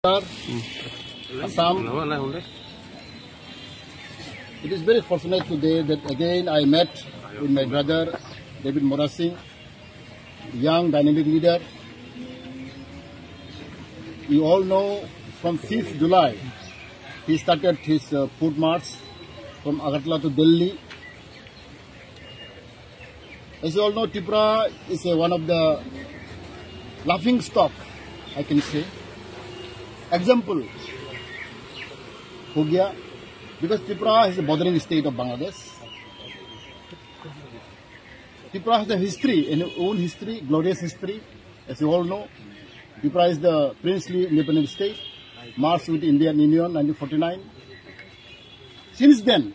Assam. It is very fortunate today that again I met with my brother David Morasing, young dynamic leader. You all know from 5th July he started his foot march from Agartala to Delhi. As you all know, Tripura is one of the laughing stock, I can say. Example, हो गया, because Tripura is a bordering state of Bangladesh. Tripura has a history, an own history, glorious history. As you all know, Tripura is the princely independent state, marched with Indian Union 1949. Since then,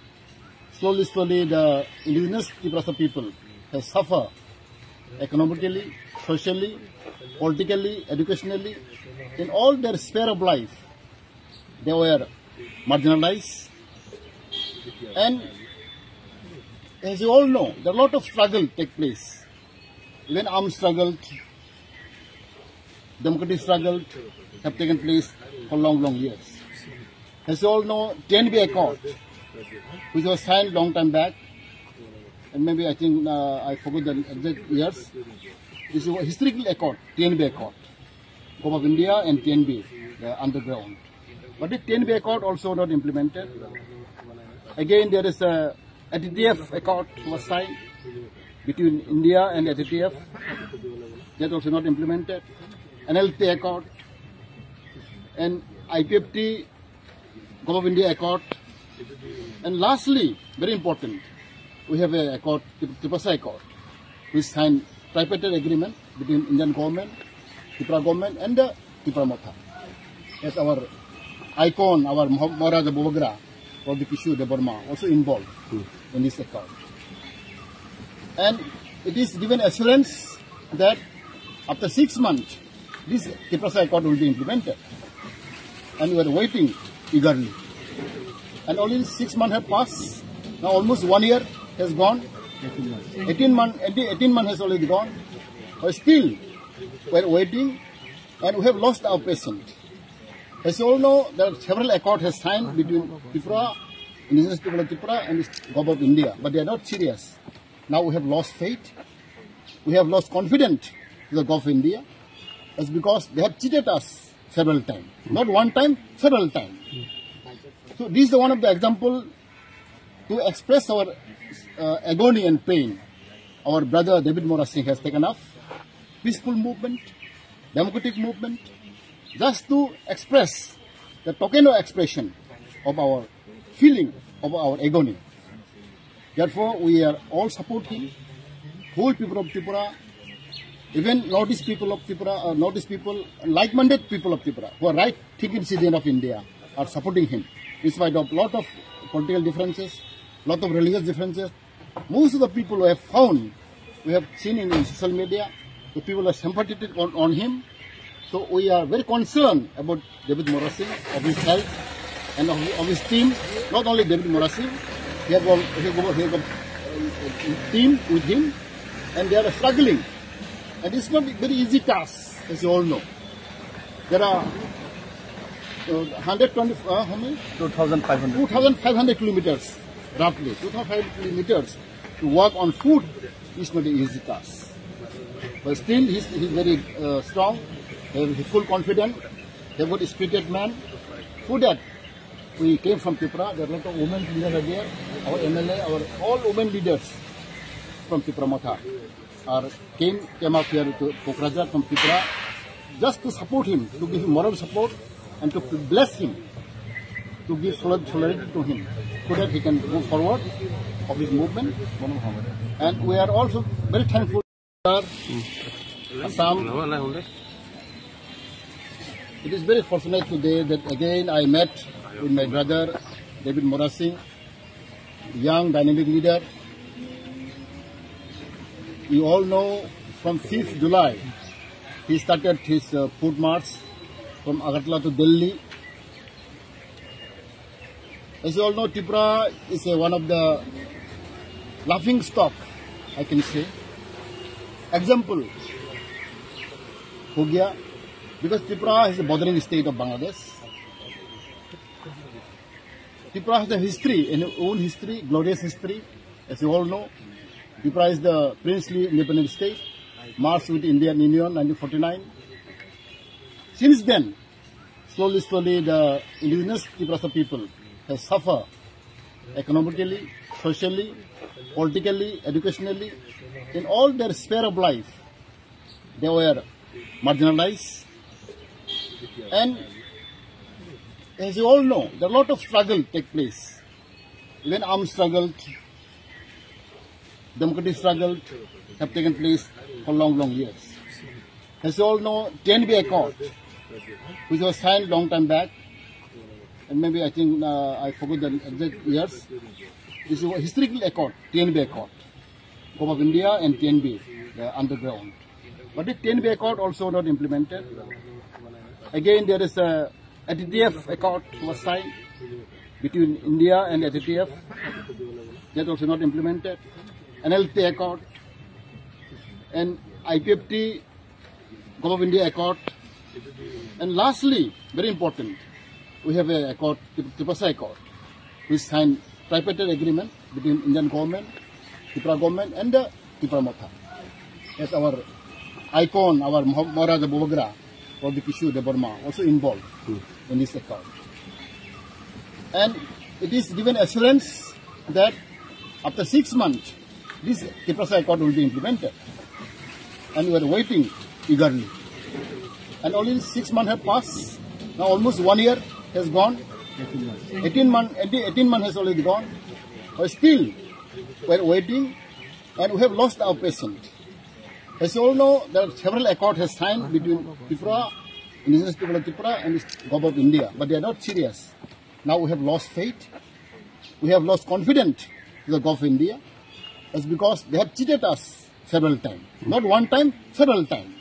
slowly the indigenous Tripura people have suffered economically, socially, politically, educationally, in all their sphere of life. They were marginalized. And as you all know, there are a lot of struggle take place. Even armed struggle, democratic struggle have taken place for long years. As you all know, TNB Accord, which was signed long time back, and maybe I think I forgot the exact years. This is a historical accord, TNB Accord, Government of India and TNB, the underground. But the TNB Accord also not implemented. Again, there is a ATTF Accord was signed between India and ATTF. That also not implemented. NLT Accord and IPFT, Government of India Accord. And lastly, very important, we have a accord, Tripura Accord, which signed tripartite agreement between Indian government, Tripura government and the Tripura Motha. As our icon, our Maharaja Bobagra, or the Kishu Deborma, also involved in this accord. And it is given assurance that after 6 months, this Tripura Accord will be implemented. And we are waiting eagerly. And only 6 months have passed. Now almost 1 year has gone. 18 months has already gone. But still, we are waiting and we have lost our patience. As you all know, there are several accords have signed between Tripura, indigenous people of Tripura and the Government of India, but they are not serious. Now we have lost faith. We have lost confidence in the Government of India. That's because they have cheated us several times. Not one time, several times. So this is one of the examples to express our agony and pain. Our brother David Morasing has taken up peaceful movement, democratic movement, just to express the token of expression of our feeling of our agony. Therefore, we are all support him, whole people of Tripura, even Northeast people of Tripura, Northeast people, like-minded people of Tripura, who are right thinking citizen of India, are supporting him. In spite of lot of political differences, lot of religious differences, most of the people we have found, we have seen in social media, the people are sympathetic on him. So we are very concerned about David Morasing, of his health and of his team. Not only David Morasing, he have a team with him and they are struggling. And it's not a very easy task, as you all know. There are 2,500 kilometers, roughly. 2,500 kilometers to work on food is not an easy task. But still, he's very strong. He's full confidence. He's a good spirited man. For that, we came from Tripura. There are a lot of women leaders there. Our MLA, all women leaders from Tripura Motha came up here to Kokrajhar from Tripura just to support him, to give him moral support and to bless him, to give solidarity to him so that he can move forward of his movement. And we are also very thankful to Assam. It is very fortunate today that again I met with my brother David Morasing, young dynamic leader. You all know from 5th July he started his foot march from Agartala to Delhi. As you all know, Tripura is one of the laughing stock, I can say. Example, हो गया, because Tripura is a bordering state of Bangladesh. Tripura has a history, an own history, glorious history, as you all know. Tripura is the princely independent state, marched with Indian Union 1949. Since then, slowly the indigenous Tripura people have suffered economically, socially, politically, educationally, in all their sphere of life. They were marginalized. And as you all know, there are a lot of struggle take place. Even armed struggle, democratic struggle have taken place for long years. As you all know, TNB Accord, which was signed long time back, and maybe I think I forgot the exact years. This is a historical accord, TNB Accord, Government of India and TNB, the underground. But the TNB Accord also not implemented. Again, there is a ATTF Accord was signed between India and ATTF. That also not implemented. NLT Accord and IPFT, Government of India Accord. And lastly, very important, we have a accord, Tripura Accord, which signed tripartite agreement between Indian government, Tripura government and the Tripura Motha. As our icon, our Maharaja Bobagra, or the Kishu Devarma, also involved in this accord. And it is given assurance that after 6 months, this Tripura Accord will be implemented. And we are waiting eagerly. And only 6 months have passed. Now almost 1 year has gone. 18 months has already gone. But still, we are waiting and we have lost our patience. As you all know, there are several accords have signed between Tripura, indigenous people of Tripura and the government of India. But they are not serious. Now we have lost faith. We have lost confidence in the government of India. It's because they have cheated us several times. Not one time, several times.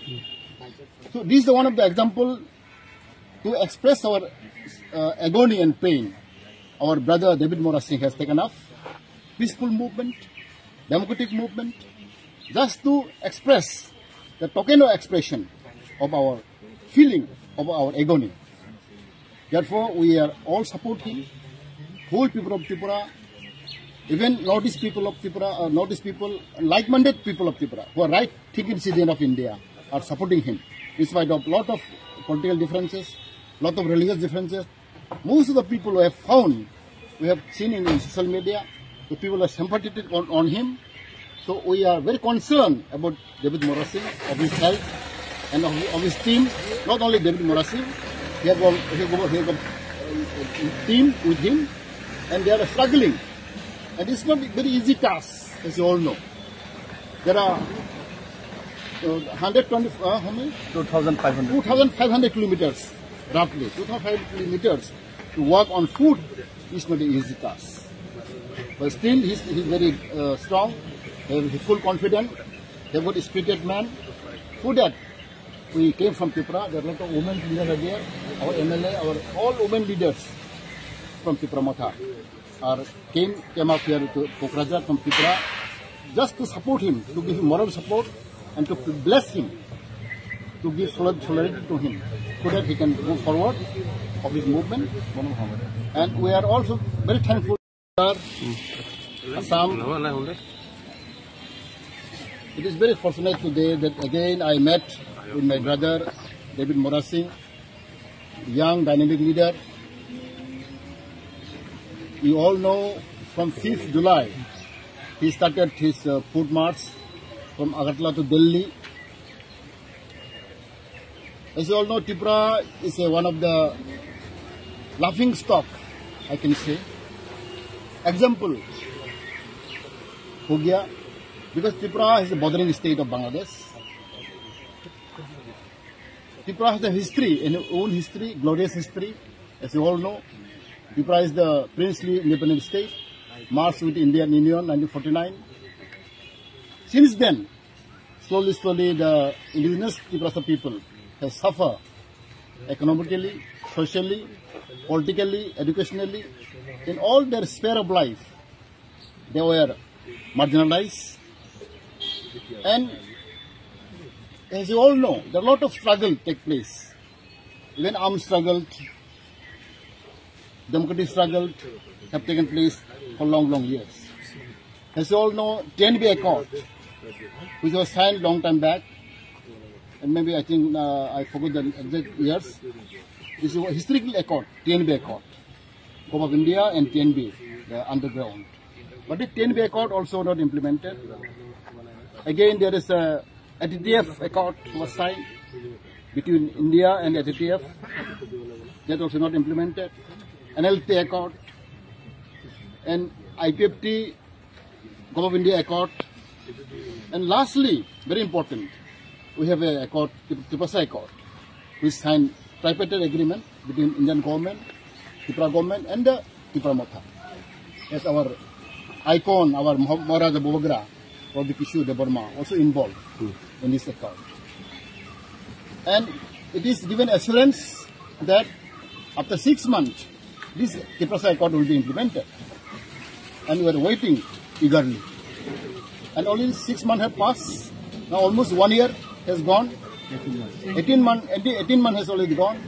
So this is one of the examples to express our agony and pain. Our brother David Morasinghe has taken up peaceful movement, democratic movement, just to express the token of expression of our feeling, of our agony. Therefore, we are all supporting whole people of Tripura, even Northeast people of Tripura, Northeast people, like-minded people of Tripura, who are right-thinking citizens of India, are supporting him. In spite of lot of political differences, lot of religious differences, most of the people who have found, we have seen in social media, the people are sympathetic on him. So we are very concerned about David Morasinghe, of his health and of his team. Not only David Morasinghe, he has a team with him, and they are struggling. And it's not a very easy task, as you all know. There are 2,500 kilometers, roughly. 2,500 kilometers to work on food is not an easy task. But still, he's very strong, he's full confident, he's a good spirited man. For that, we came from Tripura. There are a lot of women leaders are there. Our MLA, all women leaders from Tripura Motha came up here to Kokrajhar from Tripura just to support him, to give him moral support and to bless him, to give solidarity to him so that he can move forward of his movement. And we are also very thankful to Assam. It is very fortunate today that again I met with my brother David Morasinghe, young dynamic leader. You all know from 5th July he started his food march from Agartala to Delhi. As you all know, Tripura is one of the laughing stock, I can say. Example, ho gaya, because Tripura is a bordering state of Bangladesh. Tripura has a history, an own history, glorious history, as you all know. Tripura is the princely independent state, marched with Indian Union 1949. Since then, slowly the indigenous Tripura people have suffered economically, socially, politically, educationally, in all their sphere of life. They were marginalized. And as you all know, there are a lot of struggle take place. even armed struggle, democratic struggle have taken place for long years. As you all know, TNB Accord, which was signed long time back, and maybe I think I forgot the exact years. This is a historical accord, TNB Accord, Gov of India and TNB, the underground. But the TNB Accord also not implemented. Again, there is a ATTF Accord was signed between India and ATTF. That also not implemented. NLT Accord and IPFT, Gov of India Accord. And lastly, very important, we have a accord, Tripasa Accord, which signed tripartite agreement between Indian government, Tripura government and the Tripura Motha. As our icon, our Maharaja Bobagra, or the Kishu Debarma, also involved in this accord. And it is given assurance that after 6 months, this Tripasa Accord will be implemented. And we are waiting eagerly. And only 6 months have passed. Now almost 1 year has gone. 18 months has already gone.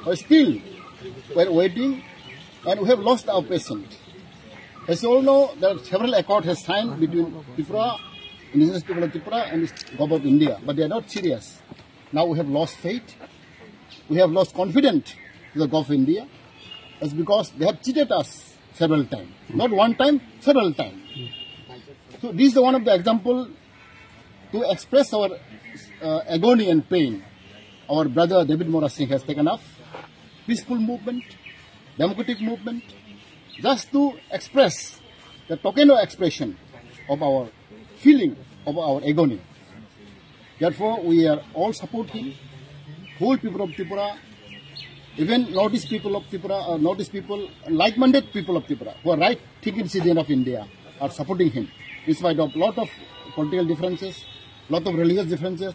But still, we are waiting and we have lost our patience. As you all know, there are several accords have signed between Tripura, indigenous people of Tripura and the Government of India, but they are not serious. Now we have lost faith. We have lost confidence in the Government of India. That's because they have cheated us several times. Not one time, several times. So this is one of the examples to express our agony and pain. Our brother David Mora Singh has taken up peaceful movement, democratic movement, just to express the token of expression of our feeling of our agony. Therefore, we are all support him, whole people of Tripura, even Northeast people of Tripura, Northeast people, like-minded people of Tripura, who are right-thinking citizens of India, are supporting him. In spite of lot of political differences, lot of religious differences,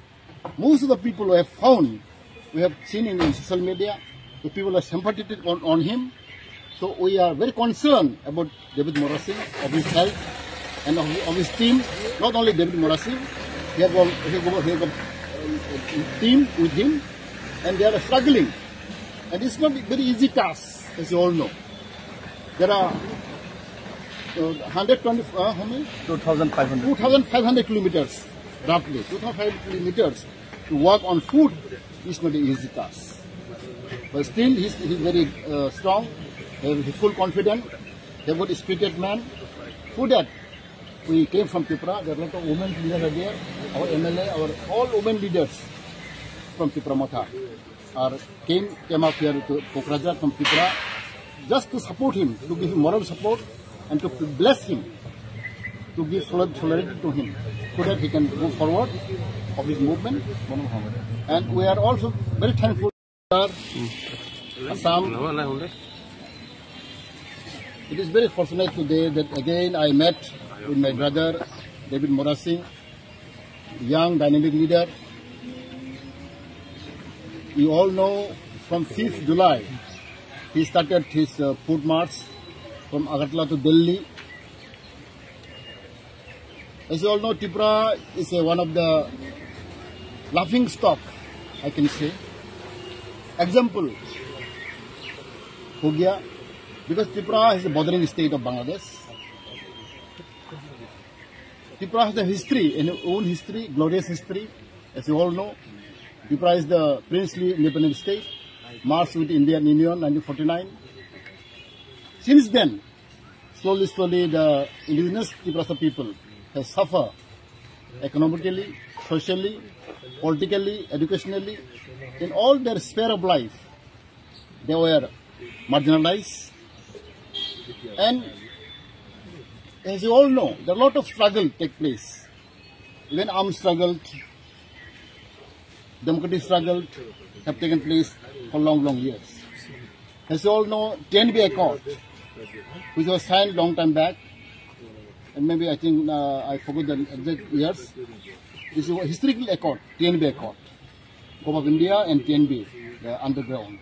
most of the people we have found, we have seen in social media, the people are sympathetic on him. So we are very concerned about David Mora Singh, of his health and of his team. Not only David Mora Singh, he have a team with him and they are struggling. And it's not a very easy task, as you all know. There are 2,500 kilometers, roughly. 2,500 kilometers to work on food is not an easy task. But still, he's very strong. He's full confident. He's a good spirited man. For that, we came from Tripura. There are a lot of women leaders are there. Our MLA, all women leaders from Tripura Motha came up here to Kokrajhar from Tripura just to support him, to give him moral support and to bless him, to give solidarity to him so that he can move forward of his movement. And we are also very thankful to Assam. It is very fortunate today that again I met with my brother David Mora Singh, young dynamic leader. You all know from 5th July he started his food march from Agartala to Delhi. As you all know, Tripura is one of the laughing stock, I can say. Example, Hogya, because Tripura is a bordering state of Bangladesh. Tripura has a history, an own history, glorious history. As you all know, Tripura is the princely independent state, marched with Indian Union 1949. Since then, slowly the indigenous Tripura people have suffered economically, socially, politically, educationally, in all their sphere of life. They were marginalized. And as you all know, there are a lot of struggle take place. Even armed struggle, democratic struggle have taken place for long years. As you all know, TNB Accord, which was signed long time back, and maybe I think I forgot the exact years. This is a historical accord, TNB Accord, Gov of India and TNB, the underground.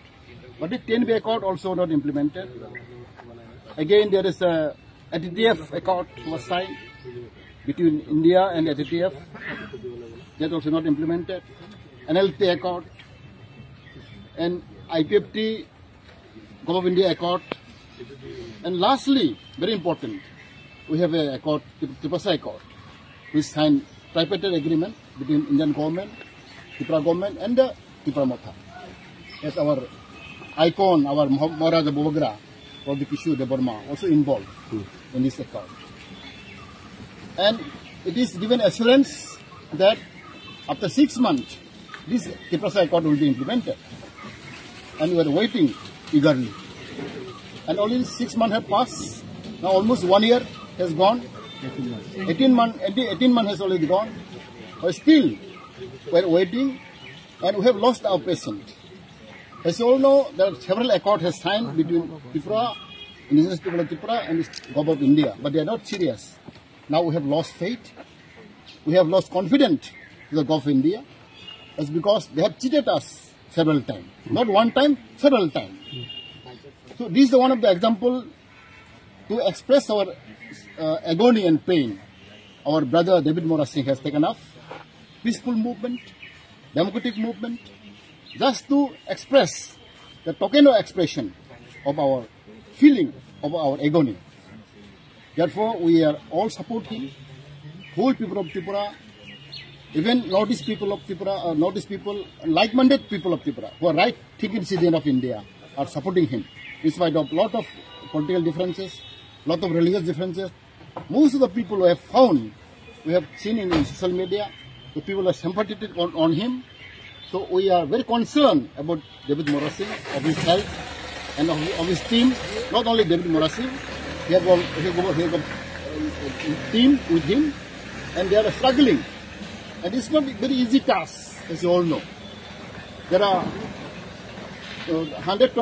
But the TNB Accord also not implemented. Again, there is a ATTF Accord was signed between India and ATTF. That also not implemented. NLT Accord and IPFT, Gulf of India Accord, and lastly, very important, we have a accord, Tripasa Accord, which signed tripartite agreement between Indian government, Tripura government, and the Tripura Motha. As our icon, our Maharaja Bobagra, or the Kishu de Burma, also involved in this accord. And it is given assurance that after 6 months, this Tripasa Accord will be implemented. And we are waiting eagerly. And only 6 months have passed. Now almost 1 year has gone. 18 months has already gone. But still, we are waiting, and we have lost our patience. As you all know, there are several accords has signed between Tripura, indigenous people of Tripura, and the Gulf of India, but they are not serious. Now we have lost faith. We have lost confidence in the Gulf of India. It's because they have cheated us several times. Not one time, several times. So this is one of the examples to express our agony and pain. Our brother David Morasinghe has taken up peaceful movement, democratic movement, just to express the token of expression of our feeling, of our agony. Therefore, we are all supporting whole people of Tripura, even Northeast people of Tripura, Northeast people, like-minded people of Tripura, who are right-thinking citizens of India, are supporting him. In spite of lot of political differences, lot of religious differences, most of the people who have found, we have seen in social media, the people are sympathetic on him. So we are very concerned about David Morasinghe, of his health, and of his team. Not only David Morasinghe, he has a team with him, and they are struggling. And it's not a very easy task, as you all know. There are 2,500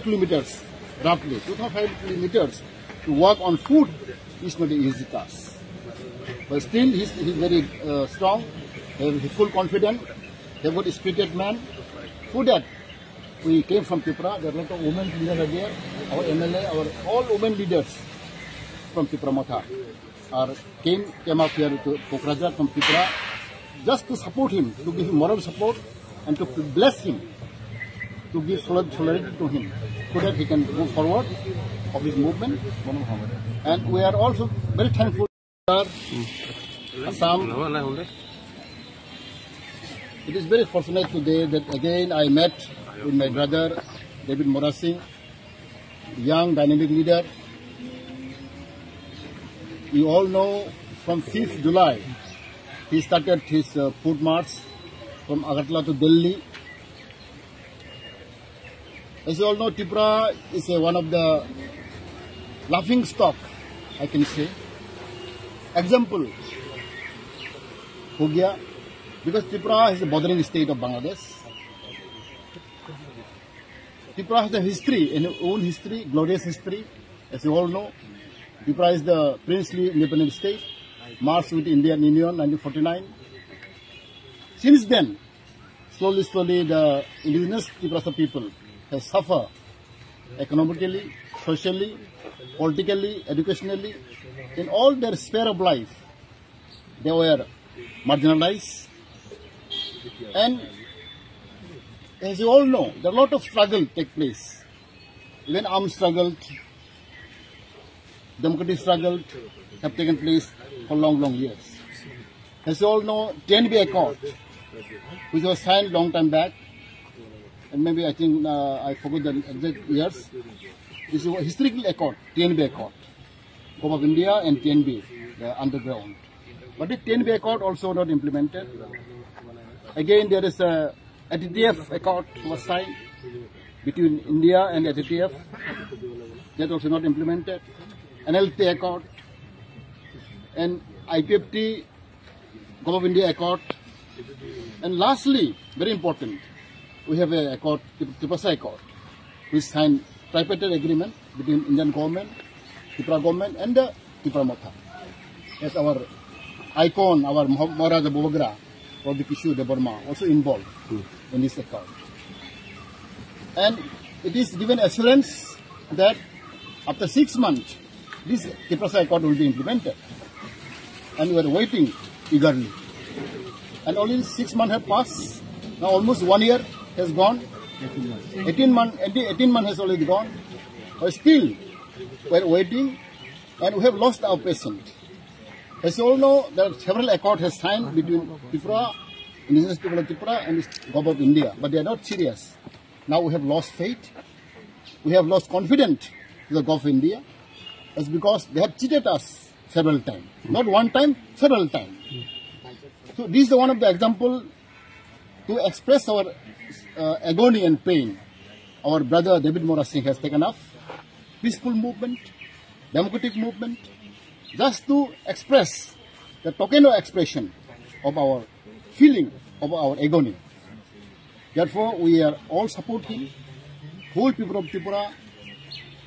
kilometers, roughly 2,500 kilometers to work on food is not an easy task. But still, he's very strong. He's full confident. He's a good spirited man. For that, we came from Tripura. There are a lot of women leaders there. Our MLA, all women leaders from Tripura Motha came up here to Pokrajhar from Tripura just to support him, to give him moral support and to bless him, to give solidarity to him so that he can move forward of his movement. And we are also very thankful to Assam. It is very fortunate today that again I met with my brother David Morasinghe, young dynamic leader. You all know from 5th July he started his food march from Agartala to Delhi. As you all know, Tripura is one of the laughing stock, I can say. Example, हो गया, because Tripura is a bordering state of Bangladesh. Tripura has a history, an own history, glorious history. As you all know, Tripura is the princely independent state, marched with Indian Union 1949. Since then, slowly the indigenous Tripura people have suffered economically, socially, politically, educationally. In all their sphere of life, they were marginalized. And as you all know, there are a lot of struggle take place. Even armed struggle, democratic struggle have taken place for long years. As you all know, TNB Accord, which was signed long time back, and maybe I think I forgot the exact years. This is a historical accord, TNB Accord, Gulf of India and TNB, the underground. But the TNB Accord also not implemented. Again, there is a ATTF Accord was signed between India and ATTF. That also not implemented. NLT Accord and IPFT, Gulf of India Accord. And lastly, very important, we have a accord, Tripasa Accord, which signed tripartite agreement between Indian government, Tripura government, and the Tripura Motha. As our icon, our Maharaja Bobagra, or the Kishu de Burma, also involved in this accord. And it is given assurance that after 6 months, this Tripasa Accord will be implemented. And we are waiting eagerly. And only 6 months have passed. Now almost 1 year has gone. 18 months has already gone. But still, we're waiting, and we have lost our patient. As you all know, there are several accords has signed between Tripura, indigenous people of Tripura, and the government of India, but they are not serious. Now we have lost faith. We have lost confidence in the government of India. It's because they have cheated us several times. Not one time, several times. So this is one of the examples to express our agony and pain. Our brother David Mora Singh has taken up peaceful movement, democratic movement, just to express the token of expression of our feeling of our agony. Therefore, we are all supporting whole people of Tripura,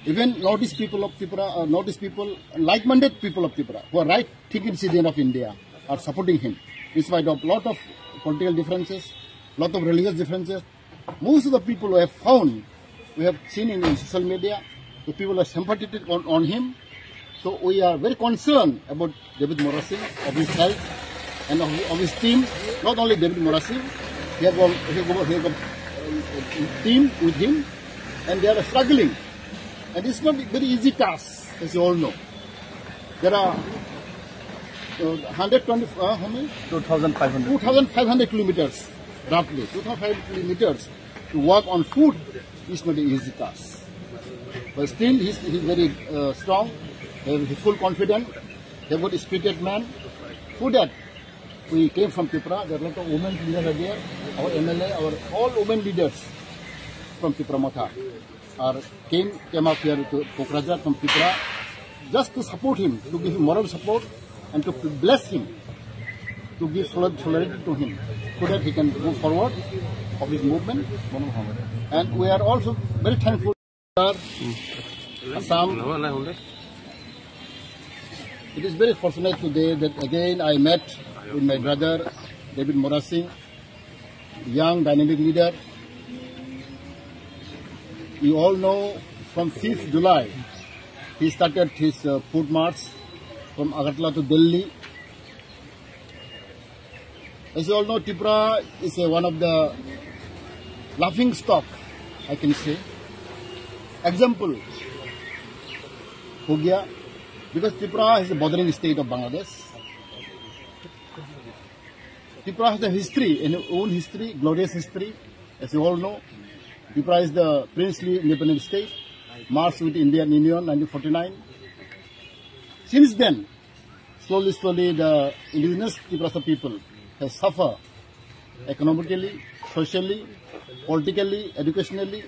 even Northeast people of Tripura, Northeast people, like-minded people of Tripura, who are right-thinking citizens of India, are supporting him, in spite of lot of political differences, lot of religious differences. Most of the people who have found, we have seen in social media, the people are sympathetic on him. So we are very concerned about David Mora Singh, of his health, and of his team. Not only David Mora Singh, he have a team with him, and they are struggling. And it's not a very easy task, as you all know. There are 2,500 kilometers, roughly 2,500 kilometers to work on food. It's not an easy task. But still, he's very strong. He's full confident. He's a good spirited man. For that, we came from Tripura. There are a lot of women leaders there. Our MLA, all women leaders from Tripura Motha came up here to Kokrajhar from Tripura just to support him, to give him moral support and to bless him, to give solidarity to him so that he can move forward of his movement. And we are also very thankful to Assam. It is very fortunate today that again I met with my brother David Mora Singh, young dynamic leader. You all know from 5th July he started his food march from Agartala to Delhi. As you all know, Tripura is one of the laughing stock, I can say. Example, Hogya, because Tripura is a bordering state of Bangladesh. Tripura has a history, an own history, glorious history. As you all know, Tripura is the princely independent state, marched with the Indian Union in 1949. Since then, slowly the indigenous Tripura people have suffered economically, socially, politically, educationally,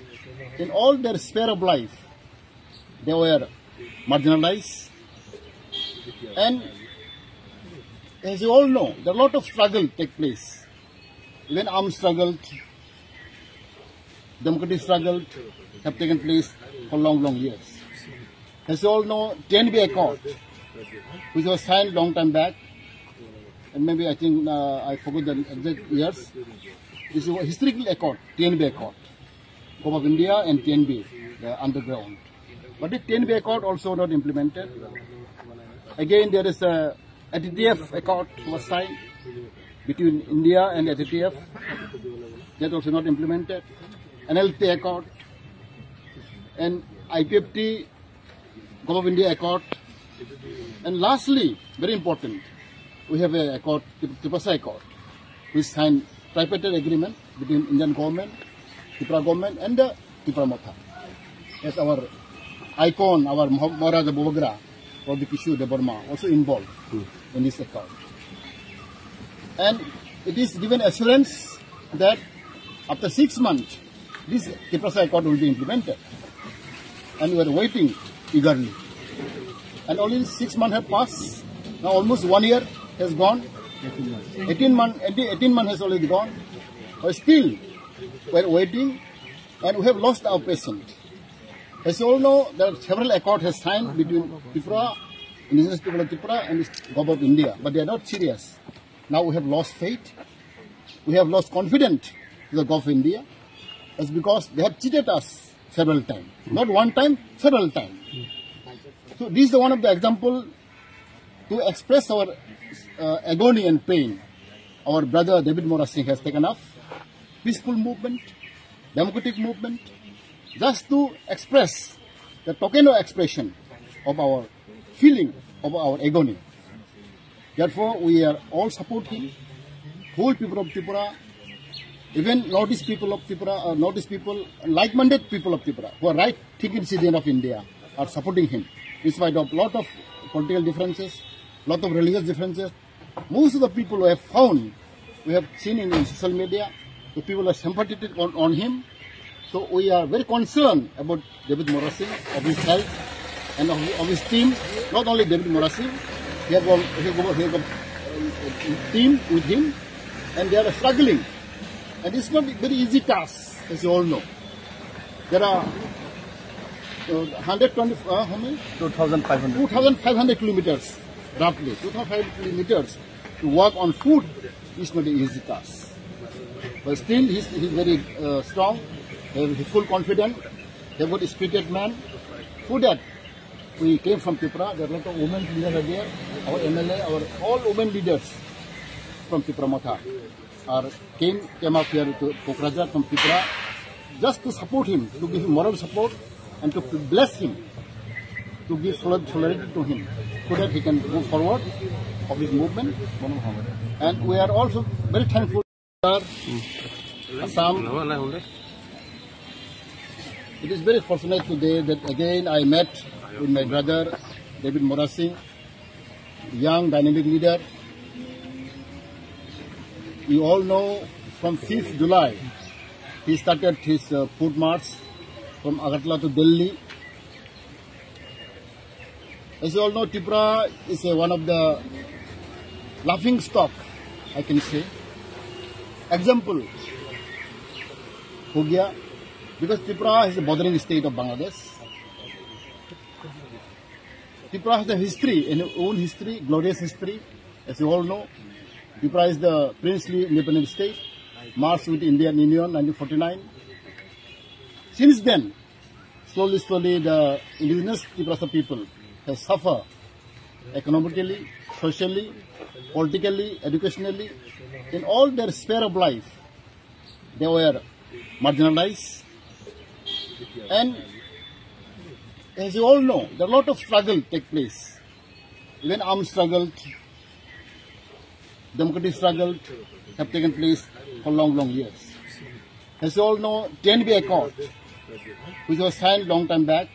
in all their sphere of life. They were marginalized. And as you all know, there are a lot of struggle take place. Even armed struggle, democratic struggle have taken place for long years. As you all know, TNB Accord, which was signed long time back, and maybe I think I forgot the exact years. This is a historical accord, TNB Accord, Government of India and TNB, the underground. But the TNB Accord also not implemented. Again, there is a ATTF Accord was signed between India and ATTF. That also not implemented. NLP Accord and IPFT, Government of India Accord. And lastly, very important, we have a accord, Tripura Accord, which signed tripartite agreement between Indian government, Tripura government and the Tripura Motha. As our icon, our Maharaja Bobagra, or the Kishu de Burma, also involved in this accord. And it is given assurance that after 6 months, this Tripura Accord will be implemented. And we are waiting eagerly. And only 6 months have passed. Now almost 1 year has gone. 18 months has already gone. But still, we are waiting, and we have lost our patient. As you all know, there are several accords has signed between Tripura, indigenous people of Tripura, and the government of India, but they are not serious. Now we have lost faith. We have lost confidence in the government of India. It's because they have cheated us several times. Not one time, several times. So this is one of the examples to express our agony and pain. Our brother David Mora Singh has taken up peaceful movement, democratic movement, just to express the token of expression of our feeling, of our agony. Therefore, we are all support him, whole people of Tripura, even Northeast people of Tripura, Northeast people, like-minded people of Tripura, who are right-thinking citizens of India, are supporting him, in spite of lot of political differences, lot of religious differences. Most of the people who have found, we have seen in social media, the people are sympathetic on him. So we are very concerned about David Morasing, of his health, and of his team. Not only David Morasing, he have a team with him, and they are struggling. And it's not a very easy task, as you all know. There are 120, how many? 2,500 kilometers, roughly. 2,500 kilometers to work on food is not an easy task. But still, he's very strong, he's full confident, he's a good spirited man. For that, we came from Tripura. There are a lot of women leaders are there. Our MLA, all women leaders from Tripura Motha came up here to Kokrajhar from Tripura just to support him, to give him moral support and to bless him, to give solidarity to him so that he can move forward of his movement. And we are also very thankful to Assam. It is very fortunate today that again I met with my brother David Morasing, young dynamic leader. You all know from 5th July he started his food march from Agartala to Delhi. As you all know, Tripura is one of the laughing stock, I can say. Example, हो गया, because Tripura is a bordering state of Bangladesh. Tripura has a history, an own history, glorious history. As you all know, Tripura is the princely independent state, marched with Indian Union 1949. Since then, slowly the indigenous Tripura people have suffered economically, socially, politically, educationally. In all their sphere of life, they were marginalized. And as you all know, there are a lot of struggle take place. Even armed struggle, democratic struggle have taken place for long years. As you all know, TNB Accord, which was signed long time back,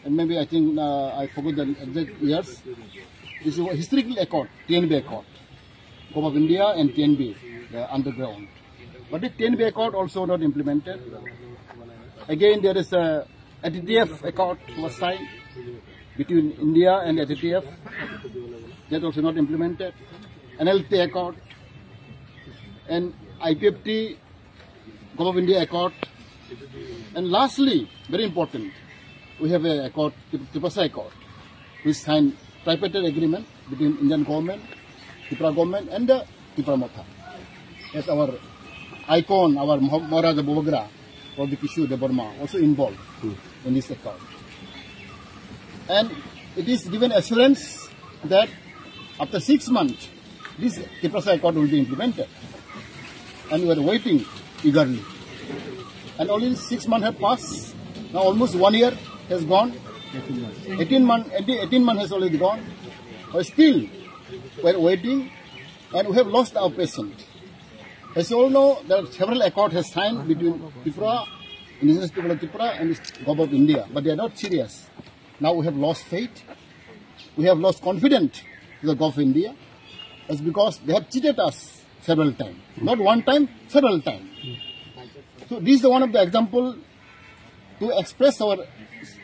and maybe I think I forgot the exact years. This is a historical accord, TNB Accord, Government of India and TNB, the underground. But the TNB Accord also not implemented. Again, there is a ATTF Accord was signed between India and ATTF. That also not implemented. NLT Accord and IPFT, Government of India Accord. And lastly, very important, we have a accord, Tripura Accord, which signed tripartite agreement between Indian government, Tripura government and the Tripura Motha. As our icon, our Maharaja Bobagra, or the Kishu de Burma, also involved in this accord. And it is given assurance that after 6 months, this Tripura Accord will be implemented. And we are waiting eagerly. And only 6 months have passed. Now almost 1 year has gone. 18 months has already gone. But still, we are waiting and we have lost our patience. As you all know, there are several accords have signed between Tripura, indigenous people of Tripura and the Government of India. But they are not serious. Now we have lost faith. We have lost confidence in the Government of India. It's because they have cheated us several times. Not one time, several times. So this is one of the examples to express our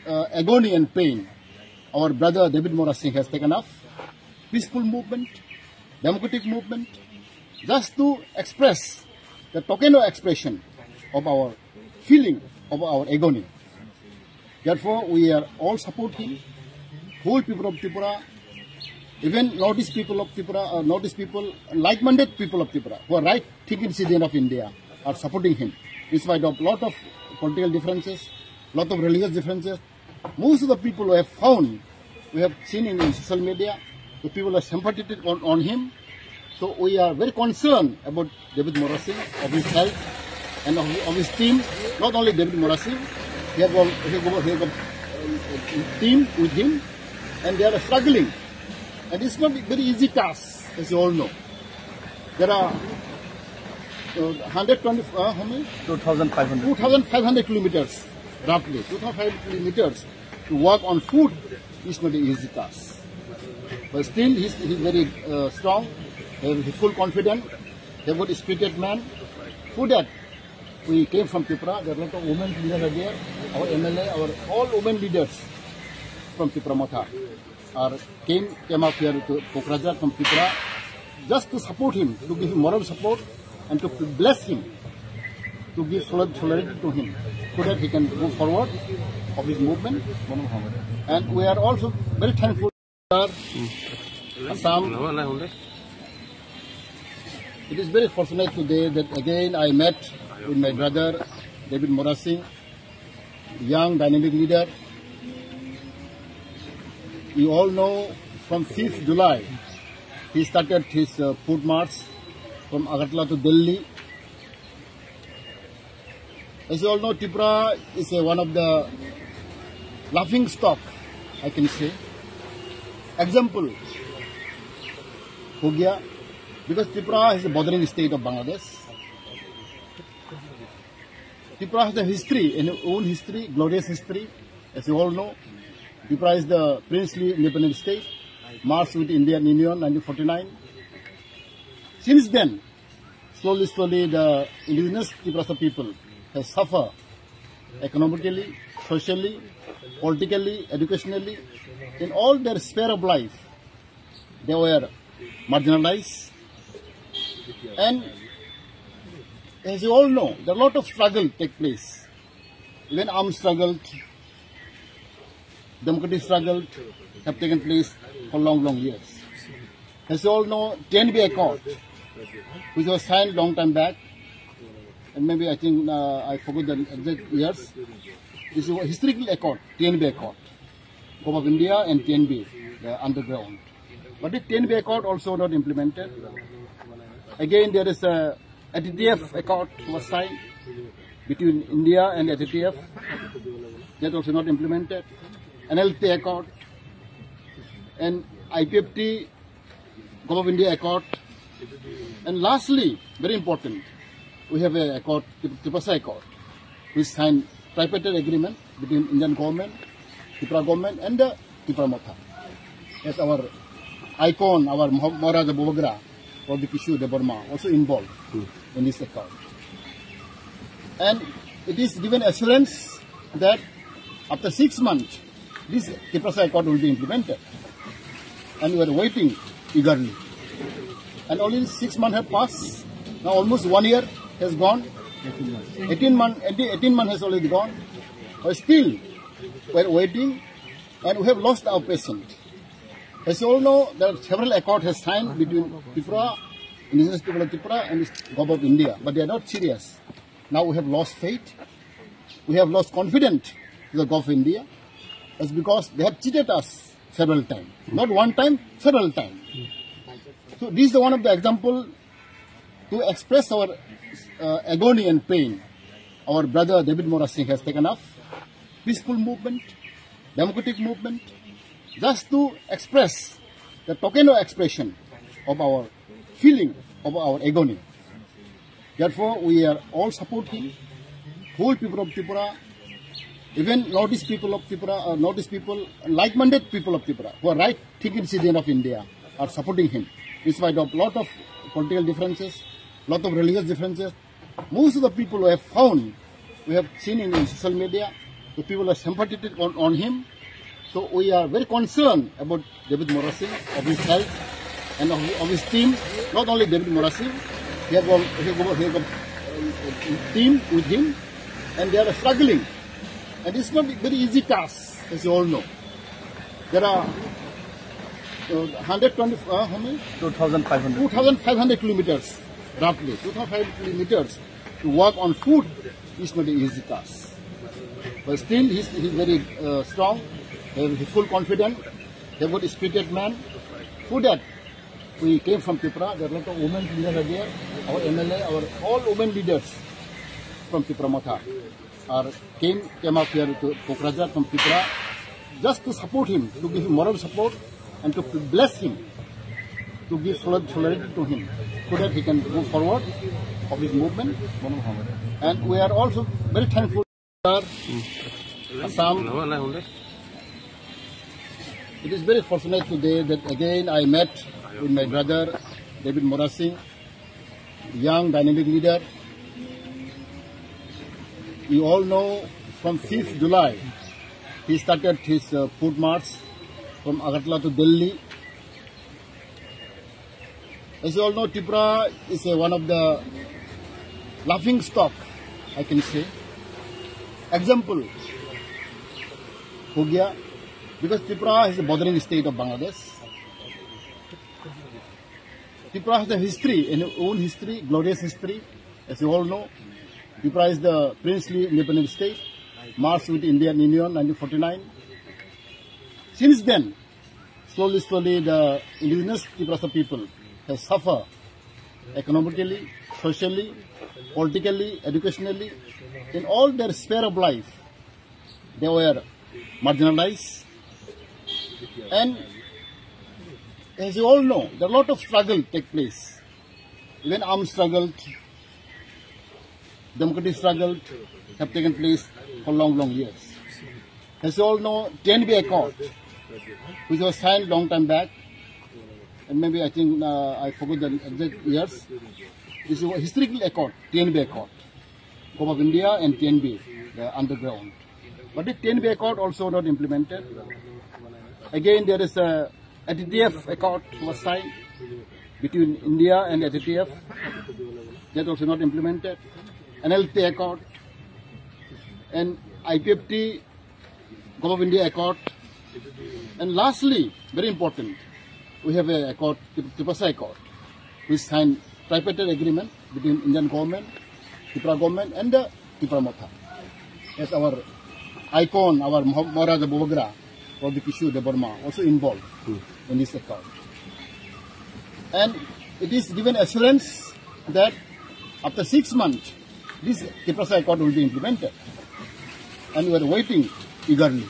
agony and pain. Our brother David Morasing has taken up peaceful movement, democratic movement, just to express the token of expression of our feeling, of our agony. Therefore, we are all support him, whole people of Tripura, even Northeast people of Tripura, Northeast people, like-minded people of Tripura, who are right-thinking citizens of India, are supporting him, in spite of lot of political differences, lot of religious differences. Most of the people who have found, we have seen in social media, the people are sympathetic on him. So we are very concerned about David Morasing, of his health, and of his team. Not only David Morasing, he have a team with him, and they are struggling. And it's not a very easy task, as you all know. There are 2,500 kilometers, roughly 2,500 kilometers to work on food is not an easy task. But still, he's very strong. He's full confident. He's a good spirited man. For that, we came from Tripura. There are a lot of women leaders are there. Our MLA, all women leaders from Tripura Motha came up here to Kokrajhar from Tripura just to support him, to give him moral support and to bless him, to give solidarity to him so that he can move forward of his movement. And we are also very thankful to Assam. It is very fortunate today that again I met with my brother David Morasing, young dynamic leader. You all know from 5th July he started his food march from Agartala to Delhi. As you all know, Tripura is one of the laughing stock, I can say. Example, ho gaya, because Tripura is a bordering state of Bangladesh. Tripura has a history, an own history, glorious history. As you all know, Tripura is the princely independent state, marched with Indian Union 1949. Since then, slowly the indigenous Tripura people have suffered economically, socially, politically, educationally, in all their sphere of life. They were marginalized. And as you all know, there are a lot of struggle take place. Even armed struggle, democratic struggle have taken place for long years. As you all know, TNB Accord, which was signed long time back, and maybe I think I forgot the exact years. This is a historical accord, TNB Accord, Government of India and TNB, the underground. But the TNB Accord also not implemented. Again, there is a ATTF Accord was signed between India and ATTF. That also not implemented. NLT Accord and IPFT, Government of India Accord. And lastly, very important, we have a accord, Tripura Accord, which signed tripartite agreement between Indian government, Tripura government and the Tripura Motha. As our icon, our Maharaja Bobagra, or the Kishu Debarma, also involved in this accord. And it is given assurance that after 6 months, this Tripura Accord will be implemented. And we are waiting eagerly. And only 6 months have passed. Now almost 1 year has gone. 18 months has already gone. But still, we are waiting and we have lost our patience. As you all know, there are several accords have signed between Tripura, indigenous people of Tripura and the Government of India, but they are not serious. Now we have lost faith. We have lost confidence in the Government of India. That's because they have cheated us several times. Not one time, several times. So this is one of the examples to express our agony and pain. Our brother David Morasing has taken up peaceful movement, democratic movement, just to express the token of expression of our feeling of our agony. Therefore, we are all support him, whole people of Tripura, even Northeast people of Tripura, Northeast people, like-minded people of Tripura, who are right-thinking citizens of India, are supporting him. In spite of a lot of political differences, lot of religious differences, most of the people we have found, we have seen in social media, the people are sympathetic on him. So we are very concerned about David Morasing, of his health, and of his team. Not only David Morasing, he have a team with him, and they are struggling. And it's not a very easy task, as you all know. There are 2,500 kilometers, roughly 2,500 kilometers to work on food is not an easy task. But still, he's very strong. He's full confident. He's a good spirited man. For that, we came from Tripura. There are a lot of women leaders are there. Our MLA, all women leaders from Tripura Motha came up here to Kokrajhar from Tripura just to support him, to give him moral support and to bless him, to give solidarity to him so that he can move forward of his movement. And we are also very thankful to Assam. It is very fortunate today that again I met with my brother David Morasing, young dynamic leader. You all know from 5th July he started his foot march from Agartala to Delhi. As you all know, Tripura is one of the laughing stock, I can say. Example, Hogya, because Tripura is a bordering state of Bangladesh. Tripura has a history, an own history, glorious history. As you all know, Tripura is the princely independent state, marched with Indian Union 1949. Since then, slowly the indigenous Tripura people have suffered economically, socially, politically, educationally, in all their sphere of life. They were marginalized. And as you all know, there are a lot of struggle take place. Even armed struggle, democratic struggle have taken place for long years. As you all know, TNB Accord, which was signed long time back, and maybe I think I forgot the exact years. This is a historical accord, TNB Accord, Government of India and TNB, the underground. But the TNB Accord also not implemented. Again, there is a ATTF Accord was signed between India and ATTF. That also not implemented. NLT Accord and IPFT, Government of India Accord. And lastly, very important, we have a accord, Tripura Accord, which signed tripartite agreement between Indian government, Tripura government and the Tripura Motha. As our icon, our Maharaja Bobagra, or the Kishu de Burma, also involved in this accord. And it is given assurance that after 6 months, this Tripura Accord will be implemented. And we are waiting eagerly.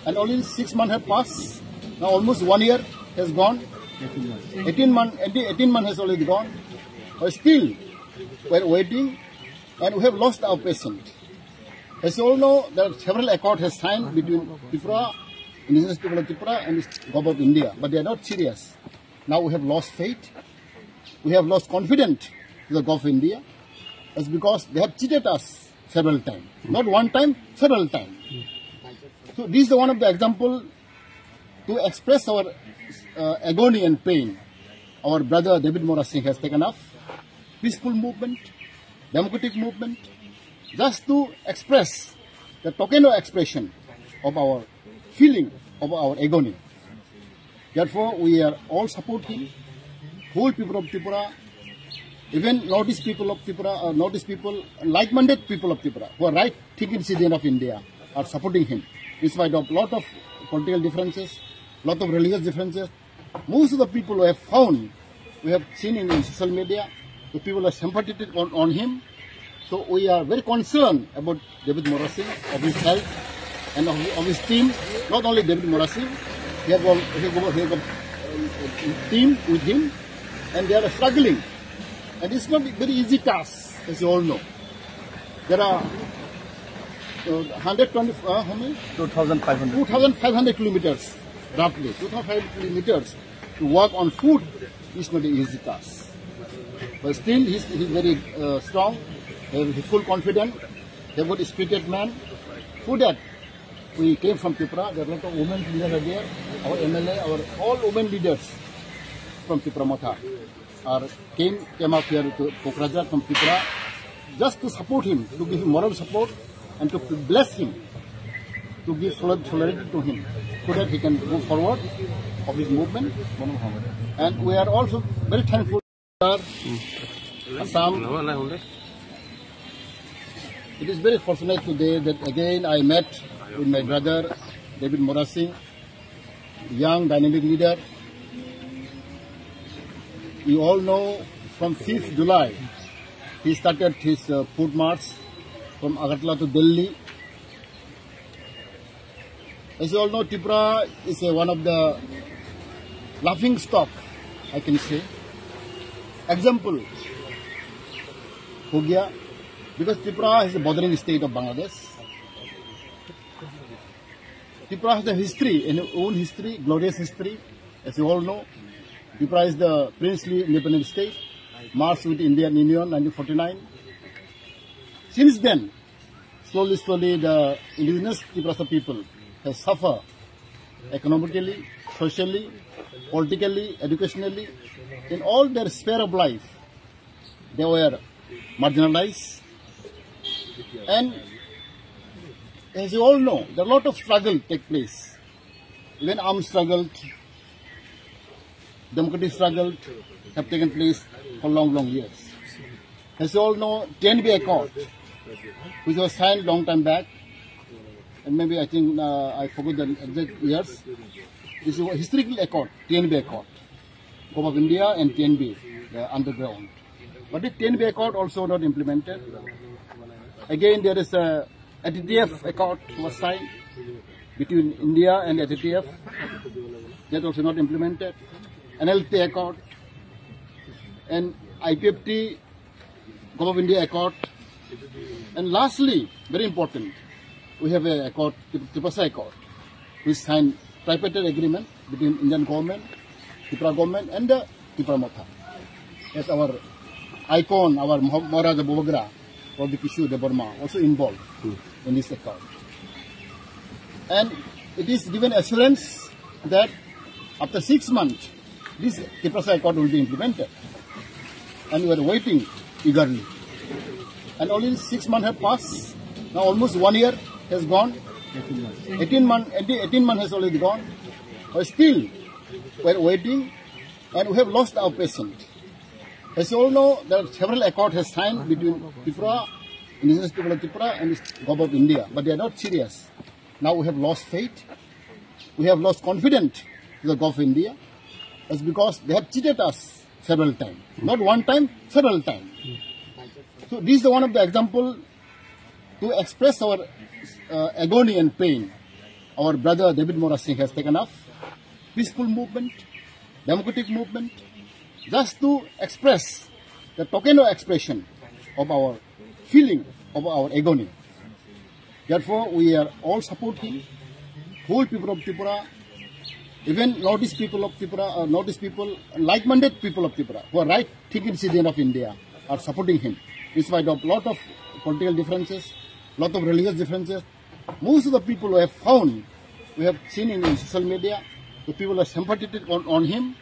And only 6 months have passed. Now almost 1 year has gone. 18 months has already gone. But still, we are waiting and we have lost our patience. As you all know, there are several accords has signed between Tripura, indigenous people of Tripura and the Government of India, but they are not serious. Now we have lost faith. We have lost confidence in the Government of India. It's because they have cheated us several times. Not one time, several times. So this is one of the examples to express our agony and pain. Our brother David Morasing has taken up peaceful movement, democratic movement, just to express the token of expression of our feeling, of our agony. Therefore, we are all supporting whole people of Tripura, even Northeast people of Tripura, Northeast people, like-minded people of Tripura, who are right-thinking citizens of India, are supporting him. In spite of lot of political differences, lot of religious differences, most of the people who have found, we have seen in social media, the people are sympathetic on him. So we are very concerned about David Morasing, of his health and of his team. Not only David Morasing, he has a team with him and they are struggling. And it's not a very easy task, as you all know. There are 2,500 kilometers, roughly 2,500 kilometers to work on food is not an easy task. But still, he's very strong. He's full confident. He's a good spirited man. For that, we came from Tripura. There are a lot of women leaders are there. Our MLA, all women leaders from Tripura Motha came up here to Kokrajhar from Tripura just to support him, to give him moral support and to bless him, to give solidarity to him so that he can move forward of his movement. And we are also very thankful to Assam. It is very fortunate today that again I met with my brother David Morasing, young dynamic leader. You all know from 5th July, he started his foot march from Agartala to Delhi. As you all know, Tripura is one of the laughing stock, I can say. Example, हो गया, because Tripura is a bordering state of Bangladesh. Tripura has a history, an own history, glorious history. As you all know, Tripura is the princely independent state, marched with Indian Union 1949. Since then, slowly, the indigenous Tripura people have suffered economically, socially, politically, educationally. In all their sphere of life, they were marginalized. And as you all know, there are a lot of struggle take place. Even armed struggle, democratic struggle have taken place for long years. As you all know, TNB Accord, which was signed long time back, and maybe I think I forgot the exact years. This is a historical accord, TNB Accord, Government of India and TNB, the underground. But the TNB Accord also not implemented. Again, there is a ATTF Accord was signed between India and ATTF. That also not implemented. NLT Accord and IPFT, Government of India Accord. And lastly, very important, we have a accord, Tripura Accord, which signed tripartite agreement between Indian government, Tripura government and the Tripura Motha. As our icon, our Maharaja Bobagra, or the Kishu de Burma, also involved in this accord. And it is given assurance that after 6 months, this Tripura Accord will be implemented. And we are waiting eagerly. And only 6 months have passed. Now almost 1 year has gone. 18 months has already gone. But still, we are waiting and we have lost our patience. As you all know, there are several accords have signed between Tripura, indigenous people of Tripura and the Government of India, but they are not serious. Now we have lost faith. We have lost confidence in the Government of India. That's because they have cheated us several times. Not one time, several times. So this is one of the examples to express our agony and pain. Our brother David Morasinghe has taken up peaceful movement, democratic movement, just to express the token of expression of our feeling of our agony. Therefore, we are all supporting whole people of Tripura, even Northeast people of Tripura, Northeast people, like-minded people of Tripura, who are right-thinking citizens of India, are supporting him, in spite of lot of political differences, lot of religious differences. Most of the people who have found, we have seen in social media, the people are sympathetic on him.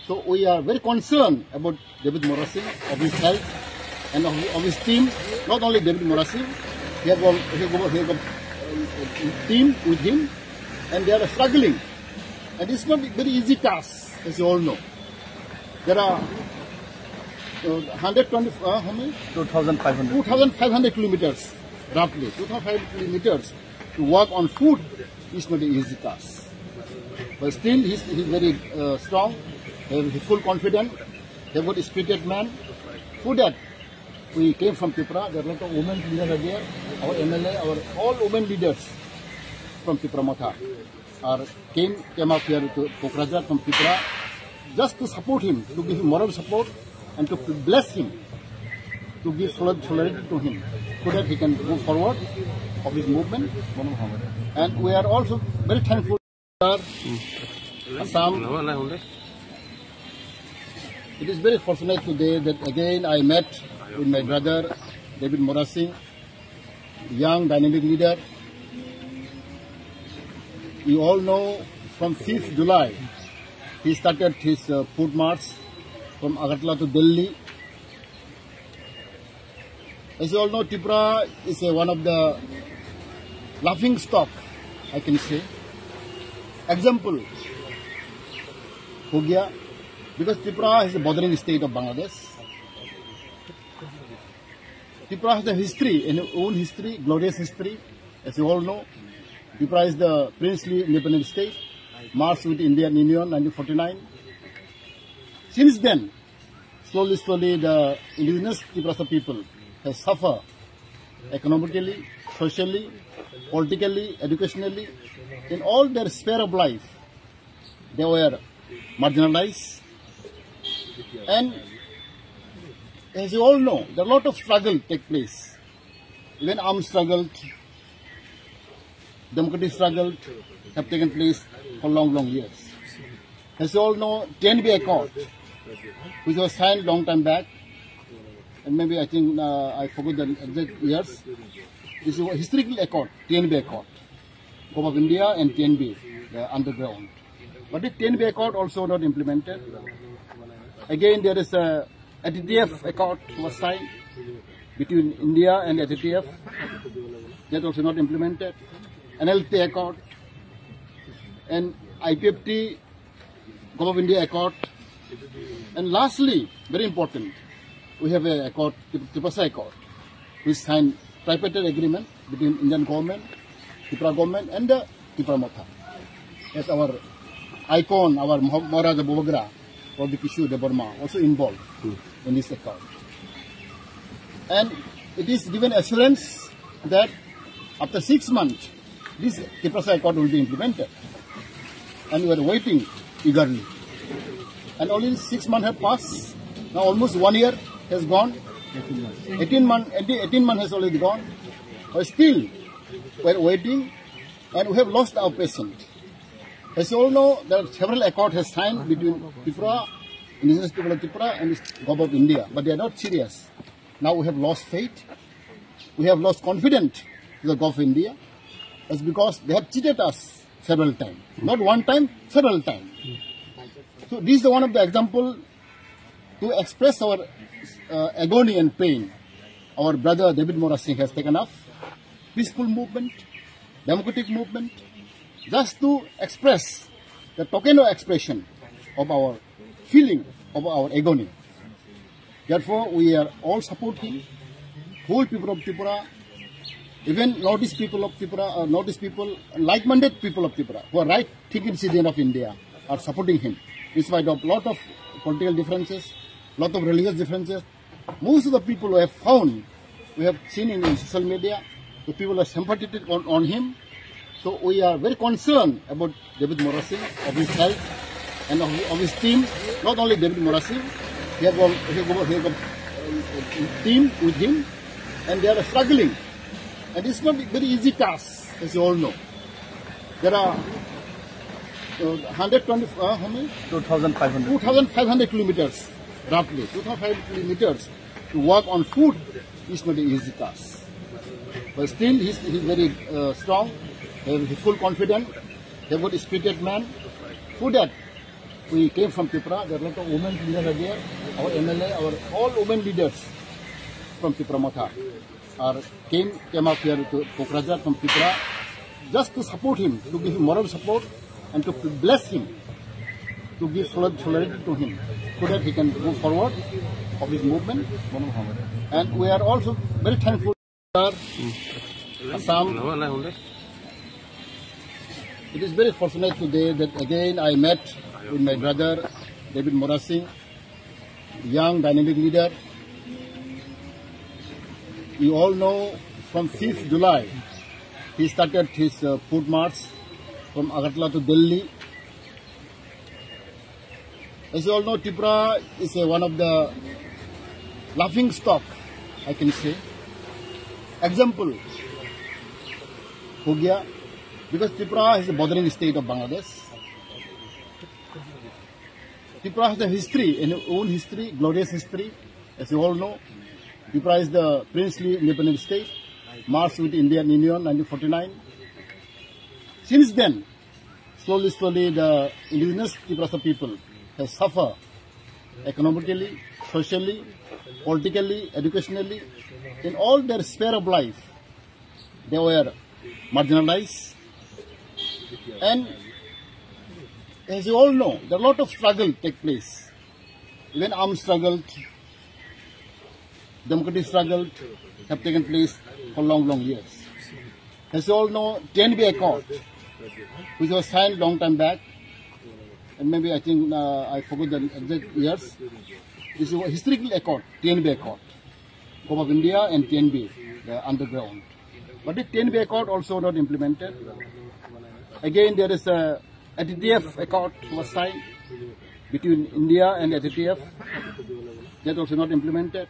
So we are very concerned about David Morasinghe, of his health and of his team. Not only David Morasinghe, he have a team with him, and they are struggling. And it's not a very easy task, as you all know. There are 120, how many? 2,500 kilometers, roughly. 2,500 kilometers to work on food is not an easy task. But still, he's very strong, he's full confident, he's a good spirited man. For that, we came from Tripura. There are a lot of women leaders here. Our MLA, all women leaders from Tripura Motha came up here to Kokrajhar from Tripura just to support him, to give him moral support and to bless him, to give solidarity to him so that he can move forward of his movement. And we are also very thankful to Assam. It is very fortunate today that again I met with my brother David Morasinghe, young dynamic leader. You all know from 5th July he started his foot march from Agartala to Delhi. As you all know, Tripura is one of the laughing stock, I can say. Example, हो गया, because Tripura is a bordering state of Bangladesh. Tripura has a history, an own history, glorious history. As you all know, Tripura is the princely independent state, marched with Indian Union 1949. Since then, slowly the indigenous Tiprasa people have suffered economically, socially, politically, educationally, in all their sphere of life. They were marginalized, and as you all know, there are a lot of struggle take place. Even armed struggle, democratic struggle have taken place for long years. As you all know, TNB Accord, which was signed long time back, and maybe I think I forgot the exact years. This is a historical accord, TNB Accord, Government of India and TNB, the underground. But the TNB Accord also not implemented. Again, there is a ATTF Accord was signed between India and ATTF. That also not implemented. NLT Accord and IPFT, Government of India Accord. And lastly, very important, we have a accord, Tiprasa Accord, which signed tripartite agreement between Indian government, Tripura government and the Tripura Motha. As our icon, our Maharaja Bobagra, or the Kishu de Burma, also involved in this accord. And it is given assurance that after 6 months, this Tiprasa Accord will be implemented. And we are waiting eagerly. And only 6 months have passed. Now almost 1 year has gone. 18 months has already gone. But still, we are waiting, and we have lost our patience. As you all know, there are several accords has signed between Tripura, indigenous people of Tripura, and the Government of India, but they are not serious. Now we have lost faith. We have lost confidence in the Government of India. It's because they have cheated us several times. Not one time, several times. So this is one of the examples to express our agony and pain. Our brother David Mora Singh has taken up peaceful movement, democratic movement, just to express the token of expression of our feeling, of our agony. Therefore, we are all supporting whole people of Tripura, even Northeast people of Tripura, Northeast people, like-minded people of Tripura, who are right-thinking citizens of India, are supporting him. In spite of lot of political differences, lot of religious differences, most of the people we have found, we have seen in social media, the people are sympathetic on him. So we are very concerned about David Mora Singh, of his health, and of his team. Not only David Mora Singh, he has a team with him, and they are struggling. And it's not a very easy task, as you all know. There are 2,500 kilometers, roughly 2,500 kilometers to work on food is not an easy task. But still, he's very strong. He's full confident. He's a good spirited man. For that, we came from Tripura. There are a lot of women leaders there. Our MLA, all women leaders from Tripura Motha came up here to Kokrajhar from Tripura just to support him, to give him moral support and to bless him, to give solidarity to him so that he can move forward of his movement. And we are also very thankful to Assam. It is very fortunate today that again I met with my brother David Mora Singh, young dynamic leader. You all know from 5th July he started his food march from Agartala to Delhi. As you all know, Tripura is one of the laughing stock, I can say. Example, हो गया, because Tripura is a bordering state of Bangladesh. Tripura has a history, an own history, glorious history. As you all know, Tripura is the princely independent state, marched with Indian Union 1949. Since then, slowly the indigenous Tiprasa people have suffered economically, socially, politically, educationally, in all their sphere of life. They were marginalized. And as you all know, there are a lot of struggle take place. Even armed struggle, democratic struggle have taken place for long years. As you all know, TNB Accord, which was signed long time back, and maybe I think I forgot the exact years. This is a historical accord, TNB Accord. Government of India and TNB, the underground. But the TNB Accord also not implemented. Again, there is a ATTF Accord was signed between India and ATTF. That also not implemented.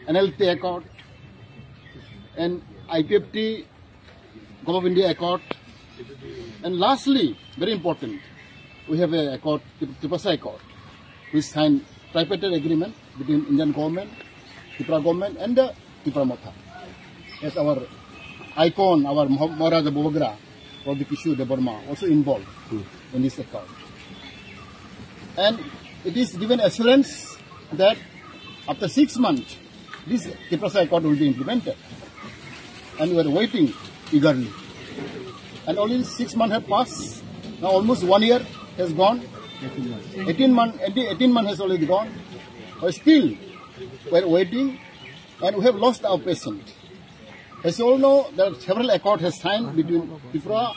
NLT Accord and IPFT, Government of India Accord. And lastly, very important, we have a accord, Tripasa Accord, which signed tripartite agreement between Indian government, Tripura government and the Tripura Motha. As our icon, our Maharaja Bobagra, or the Kishu de Burma, also involved in this accord. And it is given assurance that after 6 months, this Tripasa Accord will be implemented. And we are waiting eagerly. And only 6 months have passed. Now almost 1 year has gone. 18 months has already gone. But still, we are waiting and we have lost our patience. As you all know, there are several accords have signed between Tripura,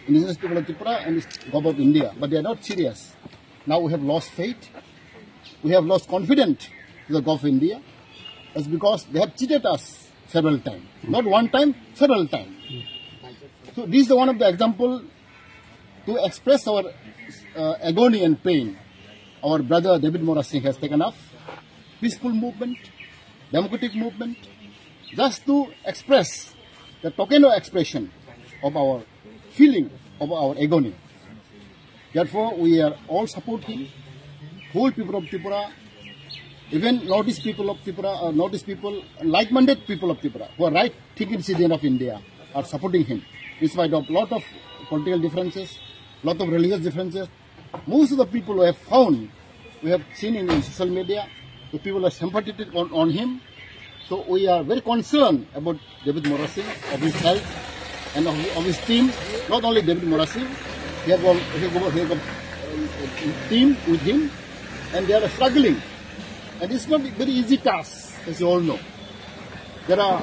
indigenous people of Tripura and the government of India. But they are not serious. Now we have lost faith. We have lost confidence in the government of India. It's because they have cheated us several times. Not one time, several times. So this is one of the examples to express our agony and pain. Our brother David Morasinghe has taken up peaceful movement, democratic movement, just to express the token of expression of our feeling of our agony. Therefore, we are all supporting whole people of Tripura, even Northeast people of Tripura, Northeast people, like-minded people of Tripura, who are right-thinking citizens of India, are supporting him. In spite of lot of political differences, lot of religious differences, most of the people who have found, we have seen in social media, the people are sympathetic on him. So we are very concerned about David Morasinghe, of his health and of his team. Not only David Morasinghe, he have a team with him, and they are struggling. And it's not a very easy task, as you all know. There are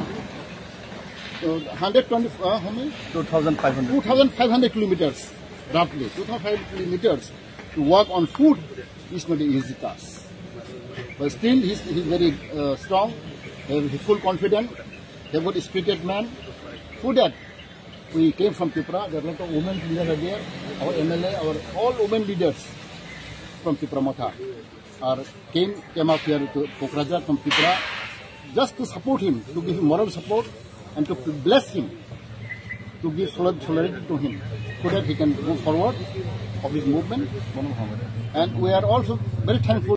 2,500 kilometers, roughly 2,500 kilometers to work on food is not an easy task. But still, he's very strong, he's full confident, he's a good spirited man. For that, we came from Tripura. There are a lot of women leaders are there. Our MLA, all women leaders from Tripura Motha came up here to Kokrajhar from Tripura just to support him, to give him moral support and to bless him, to give solidarity to him so that he can move forward of his movement. And we are also very thankful.